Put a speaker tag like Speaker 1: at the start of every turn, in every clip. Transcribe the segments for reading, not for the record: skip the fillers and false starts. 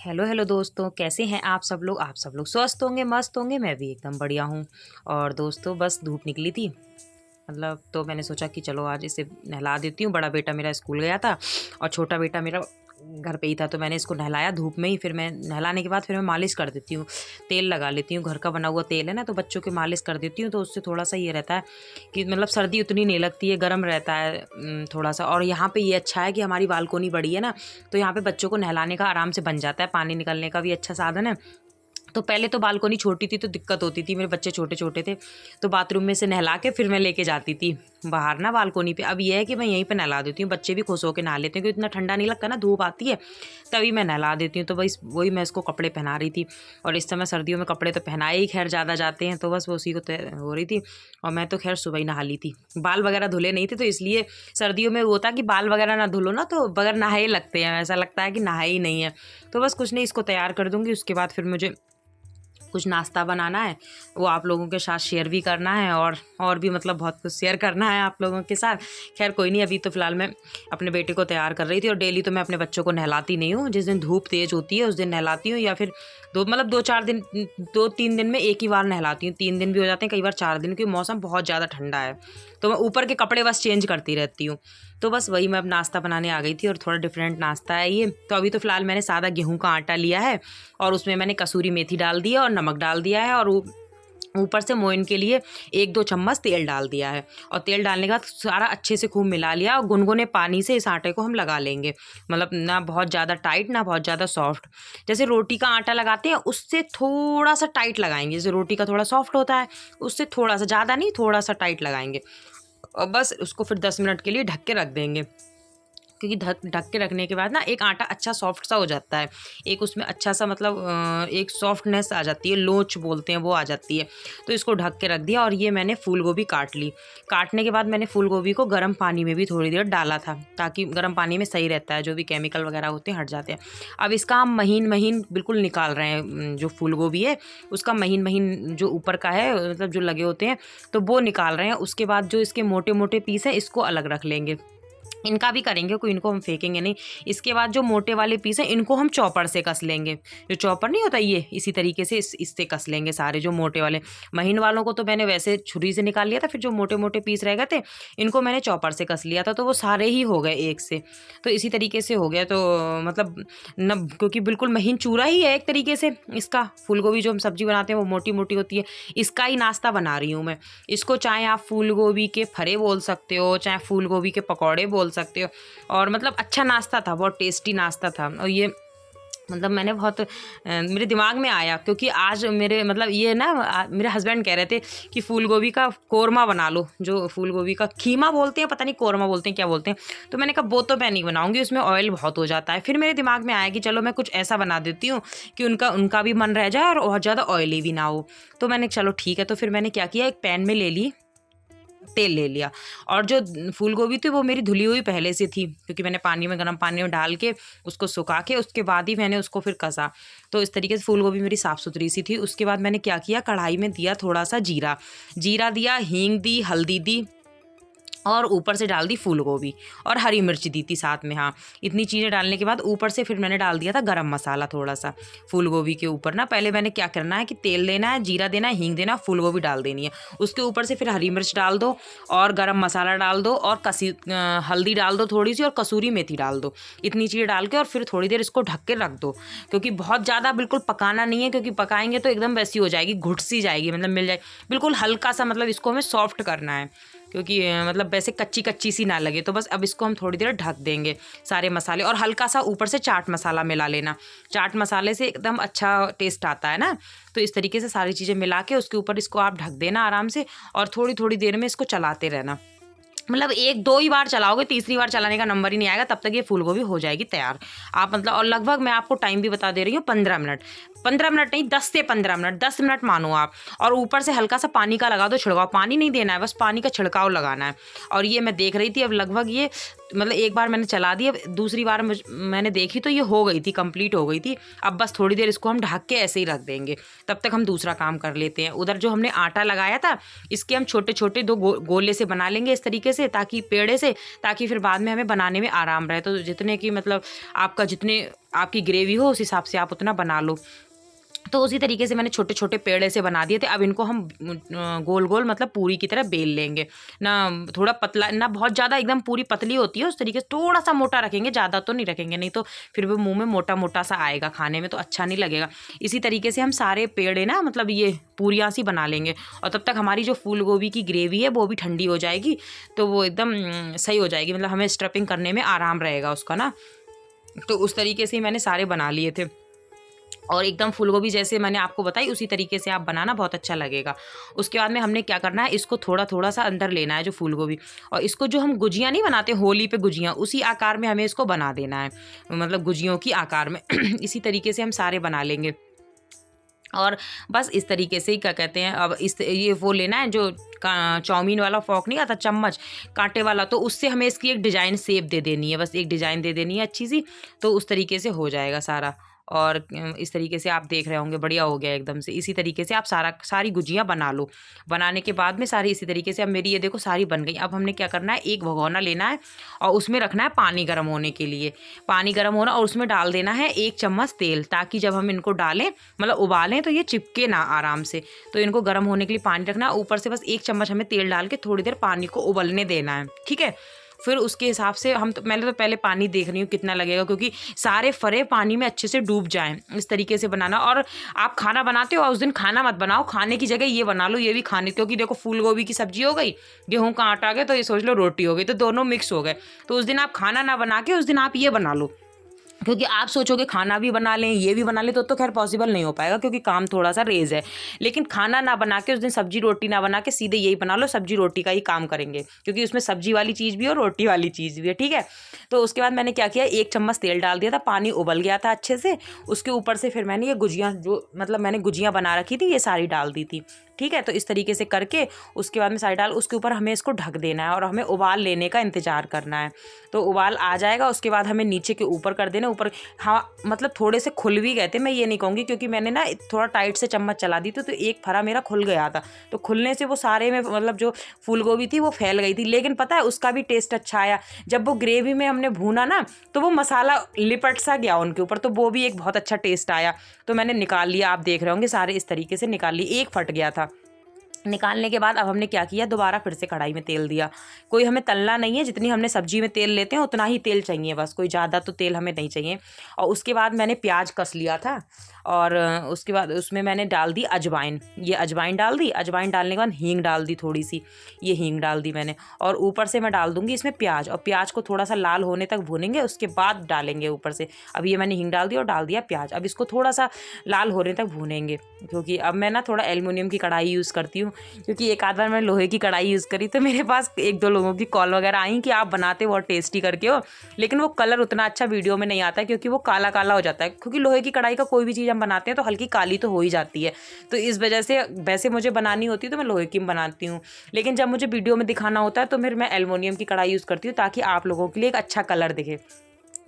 Speaker 1: Hello hello दोस्तों, कैसे हैं आप सब लोग स्वस्थ होंगे, मस्त होंगे। मैं भी एकदम बढ़िया हूँ। और दोस्तों, बस धूप निकली थी, मतलब तो मैंने सोचा कि चलो आज इसे नहला देती हूँ। बड़ा बेटा मेरा स्कूल गया था और छोटा बेटा मेरा घर पे ही था, तो मैंने इसको नहलाया धूप में ही। फिर मैं नहलाने के बाद फिर मैं मालिश कर देती हूँ, तेल लगा लेती हूँ। घर का बना हुआ तेल है ना, तो बच्चों की मालिश कर देती हूँ, तो उससे थोड़ा सा ये रहता है कि मतलब सर्दी उतनी नहीं लगती है, गर्म रहता है थोड़ा सा। और यहाँ पे ये अच्छा है कि हमारी बालकोनी बड़ी है ना, तो यहाँ पे बच्चों को नहलाने का आराम से बन जाता है, पानी निकलने का भी अच्छा साधन है। तो पहले तो बालकोनी छोटी थी तो दिक्कत होती थी, मेरे बच्चे छोटे छोटे थे, तो बाथरूम में से नहला के फिर मैं लेके जाती थी बाहर ना बालकोनी पे। अब ये है कि मैं यहीं पे नहला देती हूँ, बच्चे भी खुश होकर नहा लेते हैं, क्योंकि इतना ठंडा नहीं लगता ना, धूप आती है तभी मैं नहला देती हूँ। तो बस वही मैं इसको कपड़े पहना रही थी, और इस समय सर्दियों में कपड़े तो पहनाए ही खैर ज़्यादा जाते हैं, तो बस वो उसी को हो रही थी। और मैं तो खैर सुबह ही नहा ली थी, बाल वगैरह धुले नहीं थे, तो इसलिए सर्दियों में वो होता कि बाल वगैरह ना धुलो ना तो बगैर नहाए लगते हैं, ऐसा लगता है कि नहाए ही नहीं है। तो बस कुछ नहीं, इसको तैयार कर दूँगी, उसके बाद फिर मुझे कुछ नाश्ता बनाना है, वो आप लोगों के साथ शेयर भी करना है, और भी मतलब बहुत कुछ शेयर करना है आप लोगों के साथ। खैर कोई नहीं, अभी तो फ़िलहाल मैं अपने बेटे को तैयार कर रही थी। और डेली तो मैं अपने बच्चों को नहलाती नहीं हूँ, जिस दिन धूप तेज़ होती है उस दिन नहलाती हूँ, या फिर दो चार दिन, 2-3 दिन में एक ही बार नहलाती हूँ। 3 दिन भी हो जाते हैं, कई बार 4 दिन, क्योंकि मौसम बहुत ज़्यादा ठंडा है, तो मैं ऊपर के कपड़े बस चेंज करती रहती हूँ। तो बस वही मैं अब नाश्ता बनाने आ गई थी, और थोड़ा डिफरेंट नाश्ता है ये। तो अभी तो फ़िलहाल मैंने सादा गेहूँ का आटा लिया है, और उसमें मैंने कसूरी मेथी डाल दी है और नमक डाल दिया है, और ऊपर से मोइन के लिए 1-2 चम्मच तेल डाल दिया है। और तेल डालने के बाद सारा अच्छे से खूब मिला लिया, और गुनगुने पानी से इस आटे को हम लगा लेंगे, मतलब ना बहुत ज़्यादा टाइट ना बहुत ज़्यादा सॉफ्ट। जैसे रोटी का आटा लगाते हैं उससे थोड़ा सा टाइट लगाएंगे, जैसे रोटी का थोड़ा सॉफ्ट होता है उससे थोड़ा सा, ज़्यादा नहीं, थोड़ा सा टाइट लगाएंगे। और बस उसको फिर 10 मिनट के लिए ढक के रख देंगे, क्योंकि ढक ढक के रखने के बाद ना एक आटा अच्छा सॉफ्ट सा हो जाता है, एक उसमें अच्छा सा मतलब एक सॉफ्टनेस आ जाती है, लोच बोलते हैं वो आ जाती है। तो इसको ढक के रख दिया, और ये मैंने फूल गोभी काट ली। काटने के बाद मैंने फूल गोभी को गर्म पानी में भी थोड़ी देर डाला था, ताकि गर्म पानी में सही रहता है, जो भी केमिकल वगैरह होते हैं हट जाते हैं। अब इसका हम महीन महीन बिल्कुल निकाल रहे हैं, जो फूल गोभी है उसका महीन महीन जो ऊपर का है, मतलब जो लगे होते हैं, तो वो निकाल रहे हैं। उसके बाद जो इसके मोटे मोटे पीस हैं इसको अलग रख लेंगे, इनका भी करेंगे, कोई इनको हम फेंकेंगे नहीं। इसके बाद जो मोटे वाले पीस हैं इनको हम चॉपर से कस लेंगे, जो चॉपर नहीं होता ये, इसी तरीके से इससे कस लेंगे सारे जो मोटे वाले। महीन वालों को तो मैंने वैसे छुरी से निकाल लिया था, फिर जो मोटे मोटे पीस रह गए थे इनको मैंने चॉपर से कस लिया था, तो वो सारे ही हो गए एक से। तो इसी तरीके से हो गया, तो मतलब न, क्योंकि बिल्कुल महीन चूरा ही है एक तरीके से इसका। फूल गोभी जो हम सब्जी बनाते हैं वो मोटी मोटी होती है, इसका ही नाश्ता बना रही हूँ मैं। इसको चाहे आप फूल गोभी के फरे बोल सकते हो, चाहे फूल गोभी के पकौड़े बोल सकते हो। और मतलब अच्छा नाश्ता था, बहुत टेस्टी नाश्ता था। और ये मतलब मैंने बहुत मेरे दिमाग में आया, क्योंकि आज मेरे मतलब ये ना मेरे हस्बैंड कह रहे थे कि फूल गोभी का कोरमा बना लो, जो फूल गोभी का खीमा बोलते हैं, पता नहीं कोरमा बोलते हैं क्या बोलते हैं। तो मैंने कहा वो तो मैं नहीं बनाऊंगी, उसमें ऑयल बहुत हो जाता है। फिर मेरे दिमाग में आया कि चलो मैं कुछ ऐसा बना देती हूँ कि उनका भी मन रह जाए और बहुत ज़्यादा ऑयली भी ना हो। तो मैंने चलो ठीक है, तो फिर मैंने क्या किया, एक पैन में ले ली, तेल ले लिया। और जो फूल गोभी थी वो मेरी धुली हुई पहले से थी, क्योंकि मैंने पानी में, गर्म पानी में डाल के उसको सुखा के उसके बाद ही मैंने उसको फिर कसा। तो इस तरीके से फूल गोभी मेरी साफ़ सुथरी सी थी। उसके बाद मैंने क्या किया, कढ़ाई में दिया थोड़ा सा जीरा, जीरा दिया, हींग दी, हल्दी दी, और ऊपर से डाल दी फूल गोभी, और हरी मिर्च दी थी साथ में। हाँ, इतनी चीज़ें डालने के बाद ऊपर से फिर मैंने डाल दिया था गरम मसाला थोड़ा सा फूल गोभी के ऊपर ना। पहले मैंने क्या करना है कि तेल लेना है, जीरा देना है, हींग देना, फूल गोभी डाल देनी है, उसके ऊपर से फिर हरी मिर्च डाल दो, और गरम मसाला डाल दो, और हल्दी डाल दो थोड़ी सी, और कसूरी मेथी डाल दो। इतनी चीज़ें डाल के और फिर थोड़ी देर इसको ढक के रख दो, क्योंकि बहुत ज़्यादा बिल्कुल पकाना नहीं है, क्योंकि पकाएंगे तो एकदम वैसी हो जाएगी, घुट सी जाएगी, मतलब मिल जाएगी बिल्कुल हल्का सा, मतलब इसको हमें सॉफ्ट करना है, क्योंकि मतलब वैसे कच्ची कच्ची सी ना लगे। तो बस अब इसको हम थोड़ी देर ढक देंगे सारे मसाले, और हल्का सा ऊपर से चाट मसाला मिला लेना, चाट मसाले से एकदम अच्छा टेस्ट आता है ना। तो इस तरीके से सारी चीज़ें मिला के उसके ऊपर इसको आप ढक देना आराम से, और थोड़ी थोड़ी देर में इसको चलाते रहना। मतलब 1-2 ही बार चलाओगे, तीसरी बार चलाने का नंबर ही नहीं आएगा, तब तक ये फूल गोभी हो जाएगी तैयार। आप मतलब, और लगभग मैं आपको टाइम भी बता दे रही हूँ, 15 मिनट, 15 मिनट नहीं, 10 से 15 मिनट, 10 मिनट मानो आप। और ऊपर से हल्का सा पानी का लगा दो छिड़काव, पानी नहीं देना है, बस पानी का छिड़काव लगाना है। और ये मैं देख रही थी अब लगभग ये मतलब एक बार मैंने चला दी, अब दूसरी बार मैंने देखी तो ये हो गई थी, कंप्लीट हो गई थी। अब बस थोड़ी देर इसको हम ढक के ऐसे ही रख देंगे, तब तक हम दूसरा काम कर लेते हैं। उधर जो हमने आटा लगाया था इसके हम छोटे छोटे दो गोले से बना लेंगे इस तरीके से, ताकि पेड़े से, ताकि फिर बाद में हमें बनाने में आराम रहे। तो जितने की मतलब आपका जितने आपकी ग्रेवी हो उस हिसाब से आप उतना बना लो। तो उसी तरीके से मैंने छोटे छोटे पेड़ ऐसे बना दिए थे। अब इनको हम गोल गोल मतलब पूरी की तरह बेल लेंगे ना, थोड़ा पतला ना, बहुत ज़्यादा एकदम पूरी पतली होती है उस तरीके से, थोड़ा सा मोटा रखेंगे, ज़्यादा तो नहीं रखेंगे, नहीं तो फिर वो मुंह में मोटा मोटा सा आएगा, खाने में तो अच्छा नहीं लगेगा। इसी तरीके से हम सारे पेड़ है ना, मतलब ये पूरियाँ सी बना लेंगे। और तब तक हमारी जो फूल गोभी की ग्रेवी है वो भी ठंडी हो जाएगी, तो वो एकदम सही हो जाएगी, मतलब हमें स्टफिंग करने में आराम रहेगा उसका ना। तो उस तरीके से मैंने सारे बना लिए थे, और एकदम फूलगोभी जैसे मैंने आपको बताई उसी तरीके से आप बनाना, बहुत अच्छा लगेगा। उसके बाद में हमने क्या करना है, इसको थोड़ा थोड़ा सा अंदर लेना है जो फूलगोभी, और इसको जो हम गुजिया नहीं बनाते होली पे गुजिया, उसी आकार में हमें इसको बना देना है, मतलब गुजियों की आकार में। इसी तरीके से हम सारे बना लेंगे। और बस इस तरीके से ही क्या कहते हैं, अब इस ये वो लेना है जो चाउमीन वाला फॉक नहीं आता, चम्मच कांटे वाला, तो उससे हमें इसकी एक डिज़ाइन शेप दे देनी है, बस एक डिज़ाइन दे देनी है अच्छी सी, तो उस तरीके से हो जाएगा सारा। और इस तरीके से आप देख रहे होंगे बढ़िया हो गया एकदम से। इसी तरीके से आप सारी गुजियाँ बना लो। बनाने के बाद में सारी इसी तरीके से, अब मेरी ये देखो सारी बन गई। अब हमने क्या करना है, एक भगोना लेना है और उसमें रखना है पानी गर्म होने के लिए, पानी गर्म होना, और उसमें डाल देना है 1 चम्मच तेल, ताकि जब हम इनको डालें मतलब उबालें तो ये चिपके ना आराम से। तो इनको गर्म होने के लिए पानी रखना है, ऊपर से बस 1 चम्मच हमें तेल डाल के थोड़ी देर पानी को उबलने देना है, ठीक है। फिर उसके हिसाब से हम तो मैंने तो पहले पानी देख रही हूँ कितना लगेगा, क्योंकि सारे फरे पानी में अच्छे से डूब जाएं, इस तरीके से बनाना। और आप खाना बनाते हो और उस दिन खाना मत बनाओ, खाने की जगह ये बना लो, ये भी खाने, क्योंकि देखो फूल गोभी की सब्जी हो गई, गेहूं का आटा आ गया, तो ये सोच लो रोटी हो गई, तो दोनों मिक्स हो गए। तो उस दिन आप खाना ना बना के उस दिन आप ये बना लो, क्योंकि आप सोचोगे खाना भी बना लें ये भी बना लें तो खैर पॉसिबल नहीं हो पाएगा, क्योंकि काम थोड़ा सा रेज है। लेकिन खाना ना बना के उस दिन सब्जी रोटी ना बना के सीधे यही बना लो, सब्जी रोटी का ही काम करेंगे, क्योंकि उसमें सब्जी वाली चीज़ भी है और रोटी वाली चीज़ भी है, ठीक है। तो उसके बाद मैंने क्या किया, 1 चम्मच तेल डाल दिया था, पानी उबल गया था अच्छे से। उसके ऊपर से फिर मैंने ये गुजियाँ जो मतलब मैंने गुजियाँ बना रखी थी ये सारी डाल दी थी, ठीक है। तो इस तरीके से करके उसके बाद में सारी डाल, उसके ऊपर हमें इसको ढक देना है और हमें उबाल लेने का इंतज़ार करना है। तो उबाल आ जाएगा, उसके बाद हमें नीचे के ऊपर कर देना, ऊपर हाँ मतलब थोड़े से खुल भी गए थे, मैं ये नहीं कहूँगी, क्योंकि मैंने ना थोड़ा टाइट से चम्मच चला दी थी, तो एक फरा मेरा खुल गया था। तो खुलने से वो सारे में मतलब जो फूल गोभी थी वो फैल गई थी, लेकिन पता है उसका भी टेस्ट अच्छा आया। जब वो ग्रेवी में हमने भूना ना तो वो मसाला लिपट सा गया उनके ऊपर, तो वो भी एक बहुत अच्छा टेस्ट आया। तो मैंने निकाल लिया, आप देख रहे होंगे सारे इस तरीके से निकाल लिए, एक फट गया था। निकालने के बाद अब हमने क्या किया, दोबारा फिर से कढ़ाई में तेल दिया। कोई हमें तलना नहीं है, जितनी हमने सब्जी में तेल लेते हैं उतना ही तेल चाहिए बस, कोई ज़्यादा तो तेल हमें नहीं चाहिए। और उसके बाद मैंने प्याज कस लिया था, और उसके बाद उसमें मैंने डाल दी अजवाइन, ये अजवाइन डाल दी। अजवाइन डालने के बाद हींग डाल दी थोड़ी सी, ये हींग डाल दी मैंने। और ऊपर से मैं डाल दूंगी इसमें प्याज, और प्याज को थोड़ा सा लाल होने तक भूनेंगे, उसके बाद डालेंगे ऊपर से। अब ये मैंने हींग डाल दी और डाल दिया प्याज, अब इसको थोड़ा सा लाल होने तक भूनेंगे। क्योंकि अब मैं ना थोड़ा एल्युमिनियम की कढ़ाई यूज़ करती हूँ, क्योंकि एक आध बार मैंने लोहे की कढ़ाई यूज़ करी तो मेरे पास 1-2 लोगों की कॉल वगैरह आई कि आप बनाते बहुत टेस्टी करके हो, लेकिन वो कलर उतना अच्छा वीडियो में नहीं आता है, क्योंकि वो काला काला हो जाता है। क्योंकि लोहे की कढ़ाई का कोई भी चीज़ हम बनाते हैं तो हल्की काली तो हो ही जाती है। तो इस वजह से वैसे मुझे बनानी होती है तो मैं लोहे की बनाती हूँ, लेकिन जब मुझे वीडियो में दिखाना होता है तो फिर मैं एल्युमिनियम की कढ़ाई यूज़ करती हूँ, ताकि आप लोगों के लिए एक अच्छा कलर दिखे,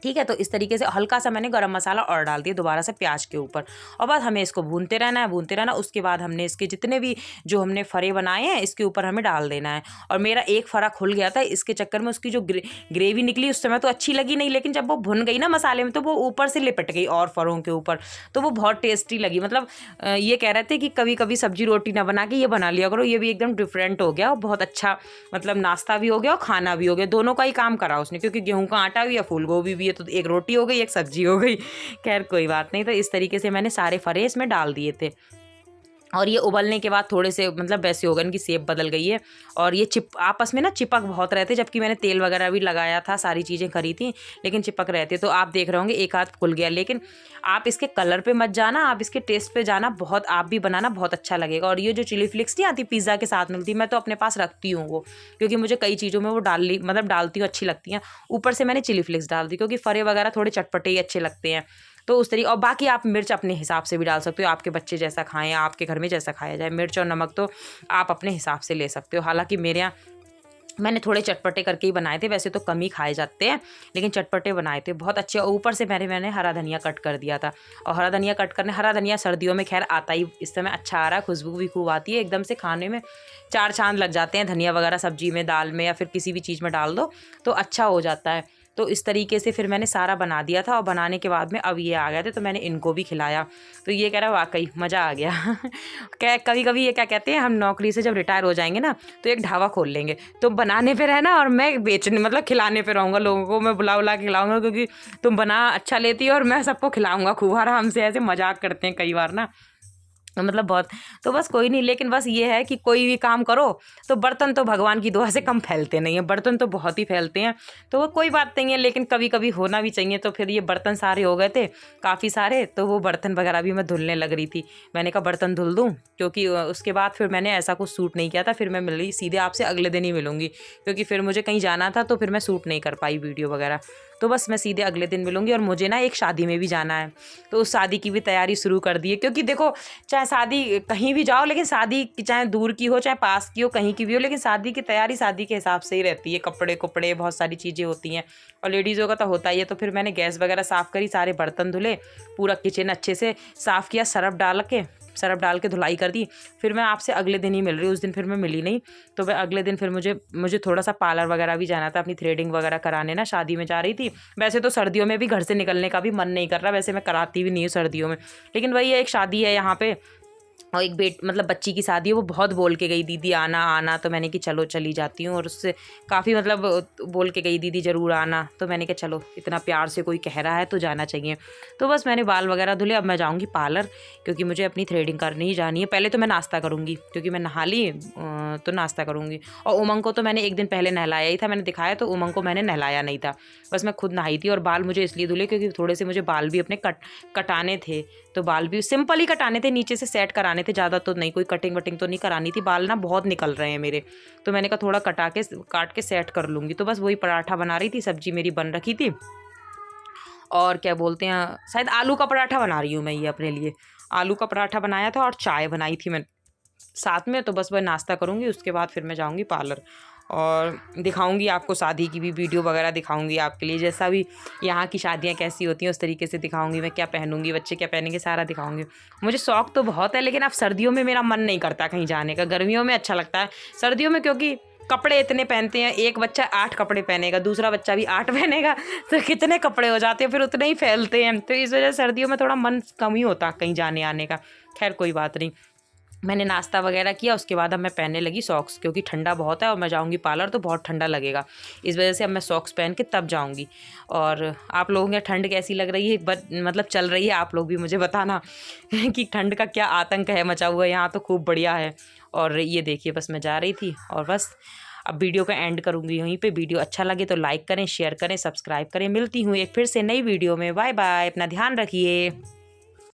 Speaker 1: ठीक है। तो इस तरीके से हल्का सा मैंने गरम मसाला और डाल दिया दोबारा से प्याज के ऊपर, और बाद हमें इसको भूनते रहना है, भूनते रहना। उसके बाद हमने इसके जितने भी जो हमने फरे बनाए हैं इसके ऊपर हमें डाल देना है। और मेरा एक फरा खुल गया था, इसके चक्कर में उसकी जो ग्रेवी निकली उस समय तो अच्छी लगी नहीं, लेकिन जब वो भुन गई ना मसाले में तो वो ऊपर से लिपट गई और फरों के ऊपर, तो वो बहुत टेस्टी लगी। मतलब ये कह रहे थे कि कभी कभी सब्जी रोटी ना बना के ये बना लिया करो, ये भी एकदम डिफरेंट हो गया और बहुत अच्छा, मतलब नाश्ता भी हो गया और खाना भी हो गया, दोनों का ही काम करा उसने, क्योंकि गेहूं का आटा भी है, फूल गोभी भी है, तो एक रोटी हो गई एक सब्जी हो गई। खैर कोई बात नहीं। तो इस तरीके से मैंने सारे फरे इसमें डाल दिए थे, और ये उबलने के बाद थोड़े से मतलब वैसे हो गए, इनकी शेप बदल गई है, और ये आपस में ना चिपक बहुत रहे थे, जबकि मैंने तेल वगैरह भी लगाया था, सारी चीज़ें करी थी, लेकिन चिपक रहे थे। तो आप देख रहे होंगे एक हाथ खुल गया, लेकिन आप इसके कलर पे मत जाना, आप इसके टेस्ट पे जाना, बहुत आप भी बनाना बहुत अच्छा लगेगा। और ये जो चिली फ्लिक्स नहीं आती पिज़्ज़ा के साथ मिलती, मैं तो अपने पास रखती हूँ वो, क्योंकि मुझे कई चीज़ों में वो डालती हूँ, अच्छी लगती हैं। ऊपर से मैंने चिली फ्लिक्स डाल दी, क्योंकि फरे वगैरह थोड़े चटपटे ही अच्छे लगते हैं। तो उस तरीके, और बाकी आप मिर्च अपने हिसाब से भी डाल सकते हो, आपके बच्चे जैसा खाएं, आपके घर में जैसा खाया जाए, मिर्च और नमक तो आप अपने हिसाब से ले सकते हो। हालांकि मेरे यहाँ मैंने थोड़े चटपटे करके ही बनाए थे, वैसे तो कम ही खाए जाते हैं, लेकिन चटपटे बनाए थे बहुत अच्छे। और ऊपर से मैंने हरा धनिया कट कर दिया था। और हरा धनिया सर्दियों में खैर आता ही इस समय अच्छा आ रहा है, खुशबू भी खूब आती है, एकदम से खाने में 4 चाँद लग जाते हैं। धनिया वगैरह सब्जी में, दाल में या फिर किसी भी चीज़ में डाल दो तो अच्छा हो जाता है। तो इस तरीके से फिर मैंने सारा बना दिया था, और बनाने के बाद में अब ये आ गए थे तो मैंने इनको भी खिलाया। तो ये कह रहा वाक़ई मज़ा आ गया। क्या कभी-कभी ये क्या कहते हैं, हम नौकरी से जब रिटायर हो जाएँगे ना तो एक ढाबा खोल लेंगे। तो बनाने पे रहना और मैं बेचने मतलब खिलाने पे रहूँगा, लोगों को मैं बुला-बुला के खिलाऊँगा, क्योंकि तुम बना अच्छा लेती हो और मैं सबको खिलाऊँगा खूब आराम से। ऐसे मज़ाक करते हैं कई बार ना, मतलब बहुत। तो बस कोई नहीं, लेकिन बस ये है कि कोई भी काम करो तो बर्तन तो भगवान की दुआ से कम फैलते नहीं हैं, बर्तन तो बहुत ही फैलते हैं। तो वो कोई बात नहीं है, लेकिन कभी कभी होना भी चाहिए। तो फिर ये बर्तन सारे हो गए थे काफ़ी सारे, तो वो बर्तन वगैरह भी मैं धुलने लग रही थी। मैंने कहा बर्तन धुल दूँ, क्योंकि उसके बाद फिर मैंने ऐसा कुछ सूट नहीं किया था। फिर मैं मिल रही सीधे आपसे अगले दिन ही मिलूँगी, क्योंकि फिर मुझे कहीं जाना था तो फिर मैं सूट नहीं कर पाई वीडियो वगैरह। तो बस मैं सीधे अगले दिन मिलूँगी। और मुझे ना एक शादी में भी जाना है, तो उस शादी की भी तैयारी शुरू कर दी है। क्योंकि देखो, चाहे शादी कहीं भी जाओ, लेकिन शादी चाहे दूर की हो चाहे पास की हो, कहीं की भी हो, लेकिन शादी की तैयारी शादी के हिसाब से ही रहती है। कपड़े कपड़े बहुत सारी चीज़ें होती हैं, और लेडीज़ों का तो होता ही है। तो फिर मैंने गैस वगैरह साफ़ करी, सारे बर्तन धुले, पूरा किचन अच्छे से साफ़ किया, सरफ डाल के धुलाई कर दी। फिर मैं आपसे अगले दिन ही मिल रही हूँ, उस दिन फिर मैं मिली नहीं। तो मैं अगले दिन फिर मुझे थोड़ा सा पार्लर वगैरह भी जाना था, अपनी थ्रेडिंग वगैरह कराने ना, शादी में जा रही थी। वैसे तो सर्दियों में भी घर से निकलने का भी मन नहीं कर रहा, वैसे मैं कराती भी नहीं हूँ सर्दियों में, लेकिन वही है, एक शादी है यहाँ पे, और एक मतलब बच्ची की शादी है। वो बहुत बोल के गई, दीदी आना आना। तो मैंने कि चलो चली जाती हूँ, और उससे काफ़ी मतलब बोल के गई, दीदी ज़रूर आना। तो मैंने कहा चलो, इतना प्यार से कोई कह रहा है तो जाना चाहिए। तो बस मैंने बाल वगैरह धुले, अब मैं जाऊँगी पार्लर, क्योंकि मुझे अपनी थ्रेडिंग करनी ही जानी है। पहले तो मैं नाश्ता करूँगी, क्योंकि मैं नहा ली, तो नाश्ता करूँगी। और उमंग को तो मैंने एक दिन पहले नहलाया ही था, मैंने दिखाया, तो उमंग को मैंने नहलाया नहीं था, बस मैं खुद नहाई थी। और बाल मुझे इसलिए धुले क्योंकि थोड़े से मुझे बाल भी अपने कटाने थे। तो बाल भी सिंपल ही कटाने थे, नीचे से सेट कराने थे, ज़्यादा तो नहीं, कोई कटिंग वटिंग तो नहीं करानी थी। बाल ना बहुत निकल रहे हैं मेरे, तो मैंने कहा थोड़ा काट के सेट कर लूँगी। तो बस वही पराठा बना रही थी, सब्जी मेरी बन रखी थी, और क्या बोलते हैं, शायद आलू का पराठा बना रही हूँ मैं, ये अपने लिए आलू का पराठा बनाया था, और चाय बनाई थी मैं साथ में। तो बस वह नाश्ता करूँगी, उसके बाद फिर मैं जाऊँगी पार्लर, और दिखाऊंगी आपको शादी की भी वीडियो वगैरह दिखाऊंगी आपके लिए, जैसा भी यहाँ की शादियाँ कैसी होती हैं उस तरीके से दिखाऊंगी। मैं क्या पहनूंगी, बच्चे क्या पहनेंगे, सारा दिखाऊंगी। मुझे शौक तो बहुत है, लेकिन अब सर्दियों में मेरा मन नहीं करता कहीं जाने का। गर्मियों में अच्छा लगता है, सर्दियों में क्योंकि कपड़े इतने पहनते हैं, एक बच्चा 8 कपड़े पहनेगा, दूसरा बच्चा भी 8 पहनेगा, तो कितने कपड़े हो जाते हैं, फिर उतने ही फैलते हैं। तो इस वजह से सर्दियों में थोड़ा मन कम ही होता कहीं जाने आने का। खैर कोई बात नहीं, मैंने नाश्ता वगैरह किया, उसके बाद अब मैं पहनने लगी सॉक्स, क्योंकि ठंडा बहुत है और मैं जाऊंगी पार्लर तो बहुत ठंडा लगेगा। इस वजह से अब मैं सॉक्स पहन के तब जाऊंगी। और आप लोगों के ठंड कैसी लग रही है, मतलब चल रही है, आप लोग भी मुझे बताना कि ठंड का क्या आतंक है मचा हुआ है। यहाँ तो खूब बढ़िया है। और ये देखिए, बस मैं जा रही थी, और बस अब वीडियो का एंड करूँगी यहीं पे। वीडियो अच्छा लगे तो लाइक करें, शेयर करें, सब्सक्राइब करें। मिलती हूँ एक फिर से नई वीडियो में। बाय बाय, अपना ध्यान रखिए।